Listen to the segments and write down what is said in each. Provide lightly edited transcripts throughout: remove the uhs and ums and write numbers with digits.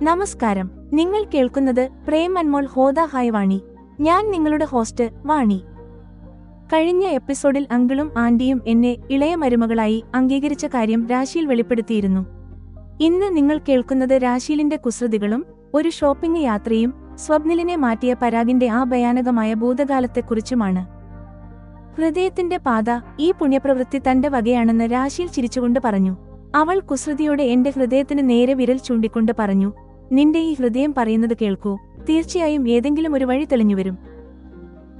നമസ്കാരം. നിങ്ങൾ കേൾക്കുന്നത് പ്രേം അൻമോൾ ഹോദ ഹായ് വാണി. ഞാൻ നിങ്ങളുടെ ഹോസ്റ്റ് വാണി. കഴിഞ്ഞ എപ്പിസോഡിൽ അങ്കിളും ആന്റിയും എന്നെ ഇളയ മരുമകളായി അംഗീകരിച്ച കാര്യം രാശിയിൽ വെളിപ്പെടുത്തിയിരുന്നു. ഇന്ന് നിങ്ങൾ കേൾക്കുന്നത് രാശിയിലിന്റെ കുസൃതികളും ഒരു ഷോപ്പിംഗ് യാത്രയും സ്വപ്നിലിനെ മാറ്റിയ പരാഗിന്റെ ആ ഭയാനകമായ ഭൂതകാലത്തെക്കുറിച്ചുമാണ്. ഹൃദയത്തിന്റെ പാത ഈ പുണ്യപ്രവൃത്തി തന്റെ വകയാണെന്ന് രാശിയിൽ ചിരിച്ചുകൊണ്ട് പറഞ്ഞു. അവൾ കുസൃതിയോടെ എന്റെ ഹൃദയത്തിന് നേരെ വിരൽ ചൂണ്ടിക്കൊണ്ട് പറഞ്ഞു, നിന്റെ ഈ ഹൃദയം പറയുന്നത് കേൾക്കൂ, തീർച്ചയായും ഏതെങ്കിലും ഒരു വഴി തെളിഞ്ഞുവരും.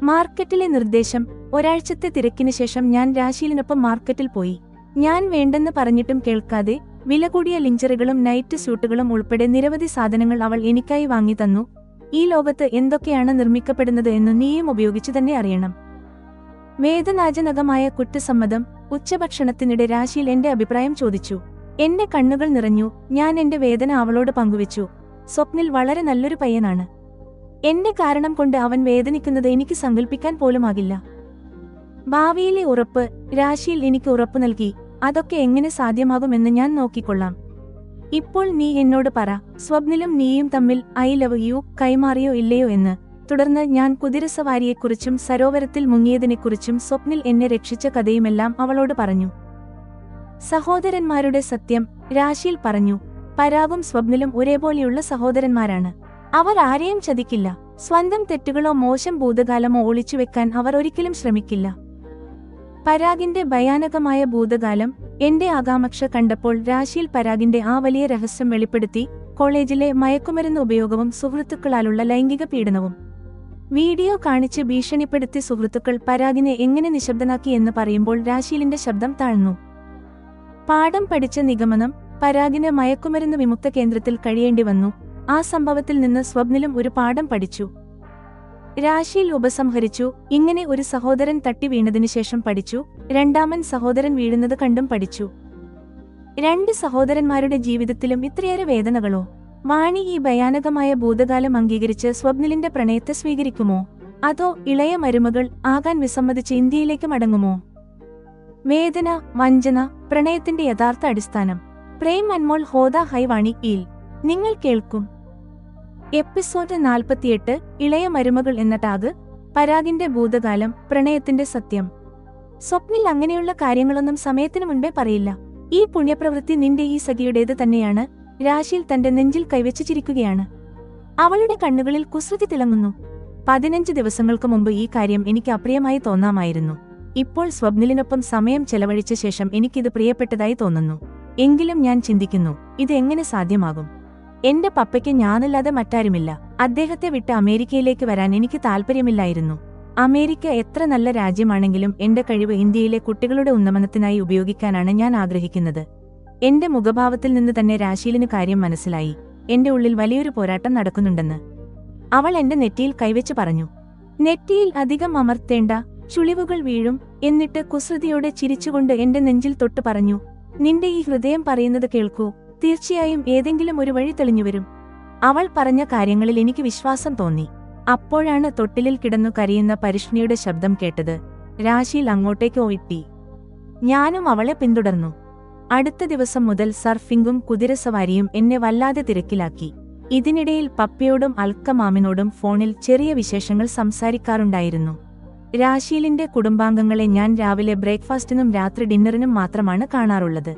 മാർക്കറ്റിലെ നിർദ്ദേശം. ഒരാഴ്ചത്തെ തിരക്കിന് ശേഷം ഞാൻ രാശിയിലിനൊപ്പം മാർക്കറ്റിൽ പോയി. ഞാൻ വേണ്ടെന്ന് പറഞ്ഞിട്ടും കേൾക്കാതെ വില കൂടിയ ലിഞ്ചറുകളും നൈറ്റ് സ്യൂട്ടുകളും ഉൾപ്പെടെ നിരവധി സാധനങ്ങൾ അവൾ എനിക്കായി വാങ്ങി തന്നു. ഈ ലോകത്ത് എന്തൊക്കെയാണ് നിർമ്മിക്കപ്പെടുന്നത് എന്ന് നീയും ഉപയോഗിച്ചു തന്നെ അറിയണം. വേദനാജനകമായ കുറ്റസമ്മതം. ഉച്ചഭക്ഷണത്തിനിടെ രാശിയിൽ എന്റെ അഭിപ്രായം ചോദിച്ചു. എന്റെ കണ്ണുകൾ നിറഞ്ഞു. ഞാൻ എന്റെ വേദന അവളോട് പങ്കുവച്ചു. സ്വപ്നിൽ വളരെ നല്ലൊരു പയ്യനാണ്. എന്റെ കാരണം കൊണ്ട് അവൻ വേദനിക്കുന്നത് എനിക്ക് സങ്കല്പിക്കാൻ പോലുമാകില്ല. ഭാവിയിലെ ഉറപ്പ്. രാശിയിൽ എനിക്ക് ഉറപ്പു നൽകി. അതൊക്കെ എങ്ങനെ സാധ്യമാകുമെന്ന് ഞാൻ നോക്കിക്കൊള്ളാം. ഇപ്പോൾ നീ എന്നോട് പറ, സ്വപ്നിലും നീയും തമ്മിൽ ഐ ലവ് യു കൈമാറിയോ ഇല്ലയോ എന്ന്. തുടർന്ന് ഞാൻ കുതിരസവാരിയെക്കുറിച്ചും സരോവരത്തിൽ മുങ്ങിയതിനെക്കുറിച്ചും സ്വപ്നിൽ എന്നെ രക്ഷിച്ച കഥയുമെല്ലാം അവളോട് പറഞ്ഞു. സഹോദരന്മാരുടെ സത്യം. രാശിയിൽ പറഞ്ഞു. പരാഗും സ്വപ്നിലും ഒരേപോലെയുള്ള സഹോദരന്മാരാണ്. അവർ ആരെയും ചതിക്കില്ല. സ്വന്തം തെറ്റുകളോ മോശം ഭൂതകാലമോ ഒളിച്ചുവെക്കാൻ അവർ ഒരിക്കലും ശ്രമിക്കില്ല. പരാഗിന്റെ ഭയാനകമായ ഭൂതകാലം. എന്റെ ആകാംക്ഷ കണ്ടപ്പോൾ രാശിയിൽ പരാഗിന്റെ ആ വലിയ രഹസ്യം വെളിപ്പെടുത്തി. കോളേജിലെ മയക്കുമരുന്ന് ഉപയോഗവും സുഹൃത്തുക്കളാലുള്ള ലൈംഗിക പീഡനവും വീഡിയോ കാണിച്ച് ഭീഷണിപ്പെടുത്തി സുഹൃത്തുക്കൾ പരാഗിനെ എങ്ങനെ നിശബ്ദനാക്കി എന്ന് പറയുമ്പോൾ രാശിയിലിന്റെ ശബ്ദം താഴ്ന്നു. പാഠം പഠിച്ച നിഗമനം. പരാഗിന് മയക്കുമരുന്ന് വിമുക്ത കേന്ദ്രത്തിൽ കഴിയേണ്ടി വന്നു. ആ സംഭവത്തിൽ നിന്ന് സ്വപ്നിലും ഒരു പാഠം പഠിച്ചു. രാശിയിൽ ഉപസംഹരിച്ചു. ഇങ്ങനെ ഒരു സഹോദരൻ തട്ടി വീണതിനു ശേഷം പഠിച്ചു. രണ്ടാമൻ സഹോദരൻ വീഴുന്നത് കണ്ടും പഠിച്ചു. രണ്ട് സഹോദരന്മാരുടെ ജീവിതത്തിലും ഇത്രയേറെ വേദനകളോ? വാണി ഈ ഭയാനകമായ ഭൂതകാലം അംഗീകരിച്ച് സ്വപ്നിലിന്റെ പ്രണയത്തെ സ്വീകരിക്കുമോ? അതോ ഇളയ മരുമകൾ ആകാൻ വിസമ്മതിച്ച് ഇന്ത്യയിലേക്ക് മടങ്ങുമോ? വേദന, വഞ്ചന, പ്രണയത്തിന്റെ യഥാർത്ഥ അടിസ്ഥാനം. പ്രേം അൻമോൾ ഹോദ ഹൈ വാണി യിൽ നിങ്ങൾ കേൾക്കും. എപ്പിസോഡ് 48. ഇളയ മരുമകൾ എന്ന ടാഗ്. പരാഗിന്റെ ഭൂതകാലം, പ്രണയത്തിന്റെ സത്യം. സ്വപ്നിൽ അങ്ങനെയുള്ള കാര്യങ്ങളൊന്നും സമയത്തിനു മുൻപേ പറയില്ല. ഈ പുണ്യപ്രവൃത്തി നിന്റെ ഈ സഖിയുടേത് തന്നെയാണ്. രാശിയിൽ തന്റെ നെഞ്ചിൽ കൈവച്ചു ചിരിക്കുകയാണ്. അവളുടെ കണ്ണുകളിൽ കുസൃതി തിളങ്ങുന്നു. 15 ദിവസങ്ങൾക്ക് മുമ്പ് ഈ കാര്യം എനിക്ക് അപ്രിയമായി തോന്നാമായിരുന്നു. ഇപ്പോൾ സ്വപ്നിലിനൊപ്പം സമയം ചെലവഴിച്ച ശേഷം എനിക്കിത് പ്രിയപ്പെട്ടതായി തോന്നുന്നു. എങ്കിലും ഞാൻ ചിന്തിക്കുന്നു, ഇത് എങ്ങനെ സാധ്യമാകും? എന്റെ പപ്പയ്ക്ക് ഞാനല്ലാതെ മറ്റാരുമില്ല. അദ്ദേഹത്തെ വിട്ട് അമേരിക്കയിലേക്ക് വരാൻ എനിക്ക് താൽപ്പര്യമില്ലായിരുന്നു. അമേരിക്ക എത്ര നല്ല രാജ്യമാണെങ്കിലും എന്റെ കഴിവ് ഇന്ത്യയിലെ കുട്ടികളുടെ ഉന്നമനത്തിനായി ഉപയോഗിക്കാനാണ് ഞാൻ ആഗ്രഹിക്കുന്നത്. എന്റെ മുഖഭാവത്തിൽ നിന്ന് തന്നെ രാശിയിലിന് കാര്യം മനസ്സിലായി. എന്റെ ഉള്ളിൽ വലിയൊരു പോരാട്ടം നടക്കുന്നുണ്ടെന്ന് അവൾ എന്റെ നെറ്റിയിൽ കൈവച്ച് പറഞ്ഞു. നെറ്റിയിൽ അധികം അമർത്തേണ്ട, ചുളിവുകൾ വീഴും. എന്നിട്ട് കുസൃതിയോടെ ചിരിച്ചുകൊണ്ട് എന്റെ നെഞ്ചിൽ തൊട്ടു പറഞ്ഞു, നിന്റെ ഈ ഹൃദയം പറയുന്നത് കേൾക്കൂ, തീർച്ചയായും ഏതെങ്കിലും ഒരു വഴി തെളിഞ്ഞുവരും. അവൾ പറഞ്ഞ കാര്യങ്ങളിൽ എനിക്ക് വിശ്വാസം തോന്നി. അപ്പോഴാണ് തൊട്ടിലിൽ കിടന്നു കരയുന്ന പരിഷ്ണിയുടെ ശബ്ദം കേട്ടത്. രാശിയിൽ അങ്ങോട്ടേക്ക് ഓയിട്ടി. ഞാനും അവളെ പിന്തുടർന്നു. അടുത്ത ദിവസം മുതൽ സർഫിംഗും കുതിരസവാരിയും എന്നെ വല്ലാതെ തിരക്കിലാക്കി. ഇതിനിടയിൽ പപ്പയോടും അൽക്കമാമിനോടും ഫോണിൽ ചെറിയ വിശേഷങ്ങൾ സംസാരിക്കാറുണ്ടായിരുന്നു. രാശിയിലിന്റെ കുടുംബാംഗങ്ങളെ ഞാൻ രാവിലെ ബ്രേക്ക്ഫാസ്റ്റിനും രാത്രി ഡിന്നറിനും മാത്രമാണ് കാണാറുള്ളത്.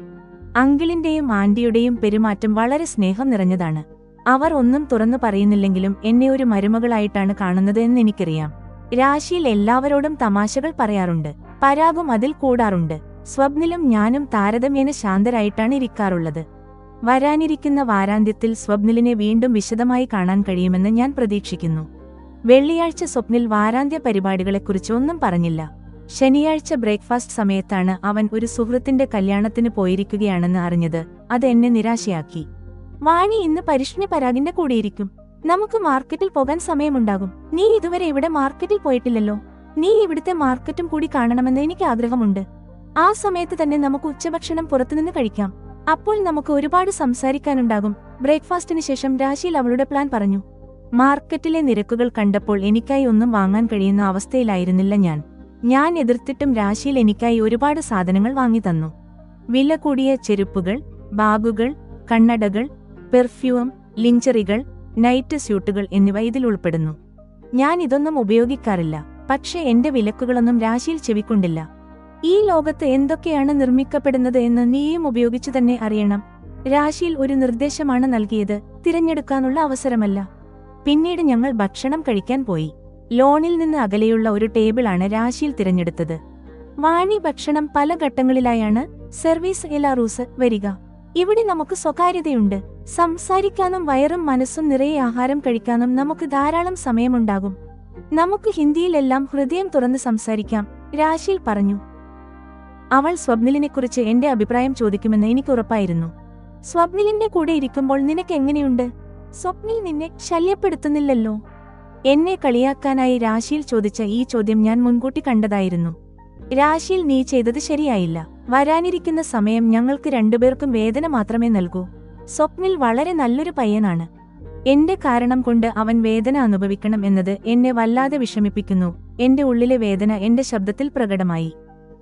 അങ്കിളിന്റെയും ആന്റിയുടെയും പെരുമാറ്റം വളരെ സ്നേഹം നിറഞ്ഞതാണ്. അവർ ഒന്നും തുറന്നു പറയുന്നില്ലെങ്കിലും എന്നെ ഒരു മരുമകളായിട്ടാണ് കാണുന്നത് എന്നെനിക്കറിയാം. രാശിയിൽ എല്ലാവരോടും തമാശകൾ പറയാറുണ്ട്. പരാഗും അതിൽ കൂടാറുണ്ട്. സ്വപ്നിലും ഞാനും താരതമ്യേന ശാന്തരായിട്ടാണ് ഇരിക്കാറുള്ളത്. വരാനിരിക്കുന്ന വാരാന്ത്യത്തിൽ സ്വപ്നിലിനെ വീണ്ടും വിശദമായി കാണാൻ കഴിയുമെന്ന് ഞാൻ പ്രതീക്ഷിക്കുന്നു. വെള്ളിയാഴ്ച സ്വപ്നിൽ വാരാന്ത്യ പരിപാടികളെക്കുറിച്ച് ഒന്നും പറഞ്ഞില്ല. ശനിയാഴ്ച ബ്രേക്ക്ഫാസ്റ്റ് സമയത്താണ് അവൻ ഒരു സുഹൃത്തിന്റെ കല്യാണത്തിന് പോയിരിക്കുകയാണെന്ന് അറിഞ്ഞത്. അത് എന്നെ നിരാശയാക്കി. വാണി ഇന്ന് പരിഷ്ണി പരാഗിന്റെ കൂടെയിരിക്കും. നമുക്ക് മാർക്കറ്റിൽ പോകാൻ സമയമുണ്ടാകും. നീ ഇതുവരെ ഇവിടെ മാർക്കറ്റിൽ പോയിട്ടില്ലല്ലോ. നീ ഇവിടുത്തെ മാർക്കറ്റും കൂടി കാണണമെന്ന് എനിക്ക് ആഗ്രഹമുണ്ട്. ആ സമയത്ത് തന്നെ നമുക്ക് ഉച്ചഭക്ഷണം പുറത്തുനിന്ന് കഴിക്കാം. അപ്പോൾ നമുക്ക് ഒരുപാട് സംസാരിക്കാനുണ്ടാകും. ബ്രേക്ക്ഫാസ്റ്റിന് ശേഷം രാശിയിൽ അവളുടെ പ്ലാൻ പറഞ്ഞു. മാർക്കറ്റിലെ നിരക്കുകൾ കണ്ടപ്പോൾ എനിക്കായി ഒന്നും വാങ്ങാൻ കഴിയുന്ന അവസ്ഥയിലായിരുന്നില്ല ഞാൻ എതിർത്തിട്ടും രാശിയിൽ എനിക്കായി ഒരുപാട് സാധനങ്ങൾ വാങ്ങി തന്നു. വില കൂടിയ ചെരുപ്പുകൾ, ബാഗുകൾ, കണ്ണടകൾ, പെർഫ്യൂം, ലിഞ്ചറികൾ, നൈറ്റ് സ്യൂട്ടുകൾ എന്നിവ ഇതിൽ ഉൾപ്പെടുന്നു. ഞാൻ ഇതൊന്നും ഉപയോഗിക്കാറില്ല. പക്ഷേ എന്റെ വിലക്കുകളൊന്നും രാശിയിൽ ചെവിക്കൊണ്ടില്ല. ഈ ലോകത്ത് എന്തൊക്കെയാണ് നിർമ്മിക്കപ്പെടുന്നത് എന്ന് നീയും ഉപയോഗിച്ചു തന്നെ അറിയണം. രാശിയിൽ ഒരു നിർദ്ദേശമാണ് നൽകിയത്, തിരഞ്ഞെടുക്കാനുള്ള അവസരമല്ല. പിന്നീട് ഞങ്ങൾ ഭക്ഷണം കഴിക്കാൻ പോയി. ലോണിൽ നിന്ന് അകലെയുള്ള ഒരു ടേബിളാണ് രാശിയിൽ തിരഞ്ഞെടുത്തത്. വാണി ഭക്ഷണം പല ഘട്ടങ്ങളിലായാണ് സർവീസ് എലാറൂസ് വരിക. ഇവിടെ നമുക്ക് സ്വകാര്യതയുണ്ട്. സംസാരിക്കാനും വയറും മനസ്സും നിറയെ ആഹാരം കഴിക്കാനും നമുക്ക് ധാരാളം സമയമുണ്ടാകും. നമുക്ക് ഹിന്ദിയിലെല്ലാം ഹൃദയം തുറന്ന് സംസാരിക്കാം, രാശിയിൽ പറഞ്ഞു. അവൾ സ്വപ്നിലിനെക്കുറിച്ച് എന്റെ അഭിപ്രായം ചോദിക്കുമെന്ന് എനിക്ക് ഉറപ്പായിരുന്നു. സ്വപ്നിലിന്റെ കൂടെ ഇരിക്കുമ്പോൾ നിനക്ക് എങ്ങനെയുണ്ട്? സ്വപ്നിൽ നിന്നെ ശല്യപ്പെടുത്തുന്നില്ലല്ലോ? എന്നെ കളിയാക്കാനായി രാശിയിൽ ചോദിച്ച ഈ ചോദ്യം ഞാൻ മുൻകൂട്ടി കണ്ടതായിരുന്നു. രാശിയിൽ നീ ചെയ്തത് ശരിയായില്ല. വരാനിരിക്കുന്ന സമയം ഞങ്ങൾക്ക് രണ്ടുപേർക്കും വേദന മാത്രമേ നൽകൂ. സ്വപ്നിൽ വളരെ നല്ലൊരു പയ്യനാണ്. എന്റെ കാരണം കൊണ്ട് അവൻ വേദന അനുഭവിക്കണം എന്നത് എന്നെ വല്ലാതെ വിഷമിപ്പിക്കുന്നു. എന്റെ ഉള്ളിലെ വേദന എന്റെ ശബ്ദത്തിൽ പ്രകടമായി.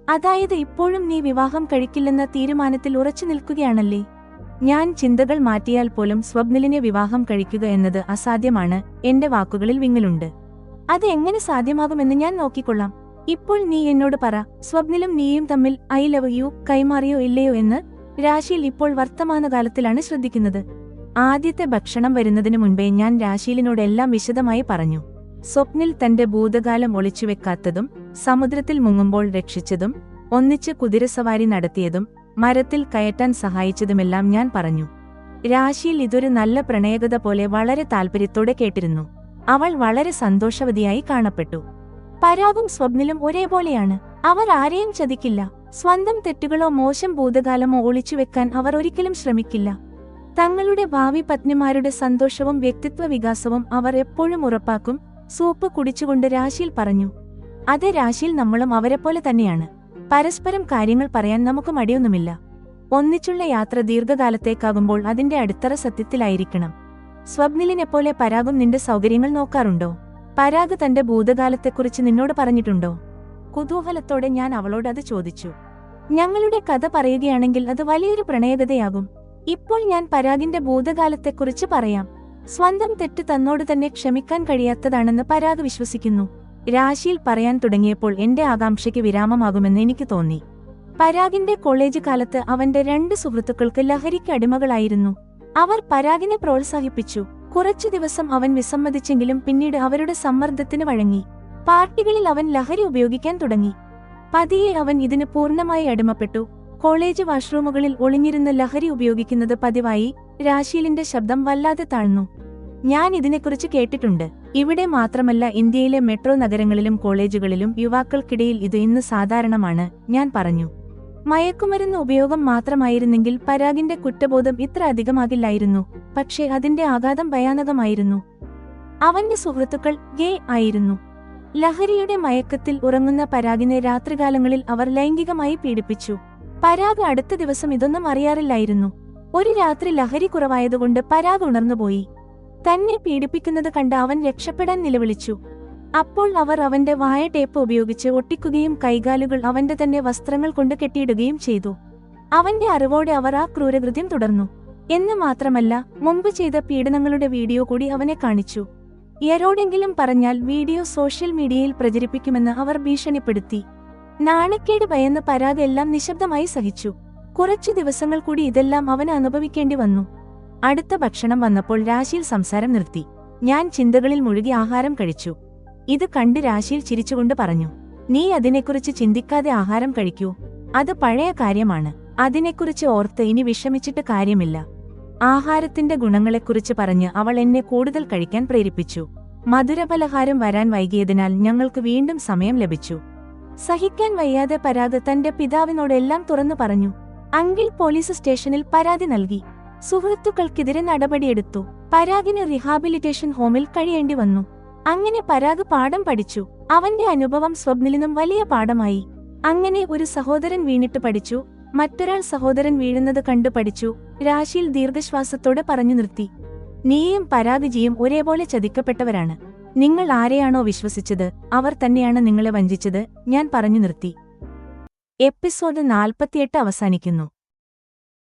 അതായത് ഇപ്പോഴും നീ വിവാഹം കഴിക്കില്ലെന്ന തീരുമാനത്തിൽ ഉറച്ചു നിൽക്കുകയാണല്ലേ? ഞാൻ ചിന്തകൾ മാറ്റിയാൽ പോലും സ്വപ്നിലിനെ വിവാഹം കഴിക്കുക എന്നത് അസാധ്യമാണ്. എന്റെ വാക്കുകളിൽ വിങ്ങലുണ്ട്. അത് എങ്ങനെ സാധ്യമാകുമെന്ന് ഞാൻ നോക്കിക്കൊള്ളാം. ഇപ്പോൾ നീ എന്നോട് പറ, സ്വപ്നിലും നീയും തമ്മിൽ ഐ ലവ് യു കൈമാറിയോ ഇല്ലയോ എന്ന്? രാശിയിൽ ഇപ്പോൾ വർത്തമാനകാലത്തിലാണ് ശ്രദ്ധിക്കുന്നത്. ആദ്യത്തെ ഭക്ഷണം വരുന്നതിനു മുൻപേ ഞാൻ രാശിയിലിനോടെല്ലാം വിശദമായി പറഞ്ഞു. സ്വപ്നിൽ തന്റെ ഭൂതകാലം ഒളിച്ചുവെക്കാത്തതും, സമുദ്രത്തിൽ മുങ്ങുമ്പോൾ രക്ഷിച്ചതും, ഒന്നിച്ച് കുതിരസവാരി നടത്തിയതും, മരത്തിൽ കയറ്റാൻ സഹായിച്ചതുമെല്ലാം ഞാൻ പറഞ്ഞു. രാശിയിൽ ഇതൊരു നല്ല പ്രണയകഥ പോലെ വളരെ താൽപര്യത്തോടെ കേട്ടിരുന്നു. അവൾ വളരെ സന്തോഷവതിയായി കാണപ്പെട്ടു. പരാഗും സ്വപ്നിലും ഒരേപോലെയാണ്. അവർ ആരെയും ചതിക്കില്ല. സ്വന്തം തെറ്റുകളോ മോശം ഭൂതകാലമോ ഒളിച്ചുവെക്കാൻ അവർ ഒരിക്കലും ശ്രമിക്കില്ല. തങ്ങളുടെ ഭാവി പത്നിമാരുടെ സന്തോഷവും വ്യക്തിത്വ വികാസവും അവർ എപ്പോഴും ഉറപ്പാക്കും. സൂപ്പ് കുടിച്ചുകൊണ്ട് രാശിയിൽ പറഞ്ഞു. അതെ, രാശിയിൽ നമ്മളും അവരെപ്പോലെ തന്നെയാണ്. പരസ്പരം കാര്യങ്ങൾ പറയാൻ നമുക്ക് മടിയൊന്നുമില്ല. ഒന്നിച്ചുള്ള യാത്ര ദീർഘകാലത്തേക്കാകുമ്പോൾ അതിന്റെ അടിത്തറ സത്യത്തിലായിരിക്കണം. സ്വപ്നിലിനെപ്പോലെ പരാഗും നിന്റെ സൗകര്യങ്ങൾ നോക്കാറുണ്ടോ? പരാഗ് തന്റെ ഭൂതകാലത്തെക്കുറിച്ച് നിന്നോട് പറഞ്ഞിട്ടുണ്ടോ? കുതൂഹലത്തോടെ ഞാൻ അവളോട് അത് ചോദിച്ചു. ഞങ്ങളുടെ കഥ പറയുകയാണെങ്കിൽ അത് വലിയൊരു പ്രണയകഥയാകും. ഇപ്പോൾ ഞാൻ പരാഗിന്റെ ഭൂതകാലത്തെക്കുറിച്ച് പറയാം. സ്വന്തം തെറ്റ് തന്നോട് തന്നെ ക്ഷമിക്കാൻ കഴിയാത്തതാണെന്ന് പരാഗ് വിശ്വസിക്കുന്നു. രാശിയിൽ പറയാൻ തുടങ്ങിയപ്പോൾ എന്റെ ആകാംക്ഷയ്ക്ക് വിരാമമാകുമെന്ന് എനിക്ക് തോന്നി. പരാഗിന്റെ കോളേജ് കാലത്ത് അവന്റെ 2 സുഹൃത്തുക്കൾക്ക് ലഹരിക്ക് അടിമകളായിരുന്നു. അവർ പരാഗിനെ പ്രോത്സാഹിപ്പിച്ചു. കുറച്ചു ദിവസം അവൻ വിസമ്മതിച്ചെങ്കിലും പിന്നീട് അവരുടെ സമ്മർദ്ദത്തിന് വഴങ്ങി. പാർട്ടികളിൽ അവൻ ലഹരി ഉപയോഗിക്കാൻ തുടങ്ങി. പതിയെ അവൻ ഇതിന് പൂർണ്ണമായി അടിമപ്പെട്ടു. കോളേജ് വാഷ്റൂമുകളിൽ ഒളിഞ്ഞിരുന്ന് ലഹരി ഉപയോഗിക്കുന്നത് പതിവായി. രാശിയിലിന്റെ ശബ്ദം വല്ലാതെ താഴ്ന്നു. ഞാൻ ഇതിനെക്കുറിച്ച് കേട്ടിട്ടുണ്ട്. ഇവിടെ മാത്രമല്ല, ഇന്ത്യയിലെ മെട്രോ നഗരങ്ങളിലും കോളേജുകളിലും യുവാക്കൾക്കിടയിൽ ഇത് ഇന്ന് സാധാരണമാണ്, ഞാൻ പറഞ്ഞു. മയക്കുമരുന്ന് ഉപയോഗം മാത്രമായിരുന്നെങ്കിൽ പരാഗിന്റെ കുറ്റബോധം ഇത്ര അധികമാകില്ലായിരുന്നു. പക്ഷേ അതിന്റെ ആഘാതം ഭയാനകമായിരുന്നു. അവന്റെ സുഹൃത്തുക്കൾ ഗേ ആയിരുന്നു. ലഹരിയുടെ മയക്കത്തിൽ ഉറങ്ങുന്ന പരാഗിനെ രാത്രികാലങ്ങളിൽ അവർ ലൈംഗികമായി പീഡിപ്പിച്ചു. പരാഗ് അടുത്ത ദിവസം ഇതൊന്നും അറിയാറില്ലായിരുന്നു. ഒരു രാത്രി ലഹരി കുറവായതുകൊണ്ട് പരാഗ് ഉണർന്നുപോയി. തന്നെ പീഡിപ്പിക്കുന്നത് കണ്ട് അവൻ രക്ഷപ്പെടാൻ നിലവിളിച്ചു. അപ്പോൾ അവർ അവന്റെ വായ ടേപ്പ് ഉപയോഗിച്ച് ഒട്ടിക്കുകയും കൈകാലുകൾ അവന്റെ തന്നെ വസ്ത്രങ്ങൾ കൊണ്ട് കെട്ടിയിടുകയും ചെയ്തു. അവന്റെ അറിവോടെ അവർ ആ ക്രൂരകൃത്യം തുടർന്നു. എന്ന് മാത്രമല്ല, മുമ്പ് ചെയ്ത പീഡനങ്ങളുടെ വീഡിയോ കൂടി അവനെ കാണിച്ചു. ആരോടെങ്കിലും പറഞ്ഞാൽ വീഡിയോ സോഷ്യൽ മീഡിയയിൽ പ്രചരിപ്പിക്കുമെന്ന് അവർ ഭീഷണിപ്പെടുത്തി. നാണക്കേട് ഭയന്ന് പരാഗ് എല്ലാം നിശബ്ദമായി സഹിച്ചു. കുറച്ചു ദിവസങ്ങൾ കൂടി ഇതെല്ലാം അവന് അനുഭവിക്കേണ്ടി വന്നു. അടുത്ത ഭക്ഷണം വന്നപ്പോൾ രാശിയിൽ സംസാരം നിർത്തി. ഞാൻ ചിന്തകളിൽ മുഴുകി ആഹാരം കഴിച്ചു. ഇത് കണ്ട് രാശിയിൽ ചിരിച്ചുകൊണ്ട് പറഞ്ഞു, നീ അതിനെക്കുറിച്ച് ചിന്തിക്കാതെ ആഹാരം കഴിക്കൂ. അത് പഴയ കാര്യമാണ്. അതിനെക്കുറിച്ച് ഓർത്ത് ഇനി വിഷമിച്ചിട്ട് കാര്യമില്ല. ആഹാരത്തിന്റെ ഗുണങ്ങളെക്കുറിച്ച് പറഞ്ഞ് അവൾ എന്നെ കൂടുതൽ കഴിക്കാൻ പ്രേരിപ്പിച്ചു. മധുരപലഹാരം വരാൻ വൈകിയതിനാൽ ഞങ്ങൾക്ക് വീണ്ടും സമയം ലഭിച്ചു. സഹിക്കാൻ വയ്യാതെ പരാഗ് തന്റെ പിതാവിനോടെല്ലാം തുറന്നു പറഞ്ഞു. അങ്കിൾ പോലീസ് സ്റ്റേഷനിൽ പരാതി നൽകി. സുഹൃത്തുക്കൾക്കെതിരെ നടപടിയെടുത്തു. പരാഗിന് റീഹാബിലിറ്റേഷൻ ഹോമിൽ കഴിയേണ്ടി വന്നു. അങ്ങനെ പരാഗ് പാഠം പഠിച്ചു. അവന്റെ അനുഭവം സ്വപ്നിലിനും വലിയ പാഠമായി. അങ്ങനെ ഒരു സഹോദരൻ വീണിട്ട് പഠിച്ചു, മറ്റൊരാൾ സഹോദരൻ വീഴുന്നത് കണ്ടു പഠിച്ചു. രാശിയിൽ ദീർഘശ്വാസത്തോടെ പറഞ്ഞു നിർത്തി. നീയും പരാഗ്ജിയും ഒരേപോലെ ചതിക്കപ്പെട്ടവരാണ്. നിങ്ങൾ ആരെയാണോ വിശ്വസിച്ചത് അവർ തന്നെയാണ് നിങ്ങളെ വഞ്ചിച്ചത്, ഞാൻ പറഞ്ഞു നിർത്തി. എപ്പിസോഡ് 48 അവസാനിക്കുന്നു.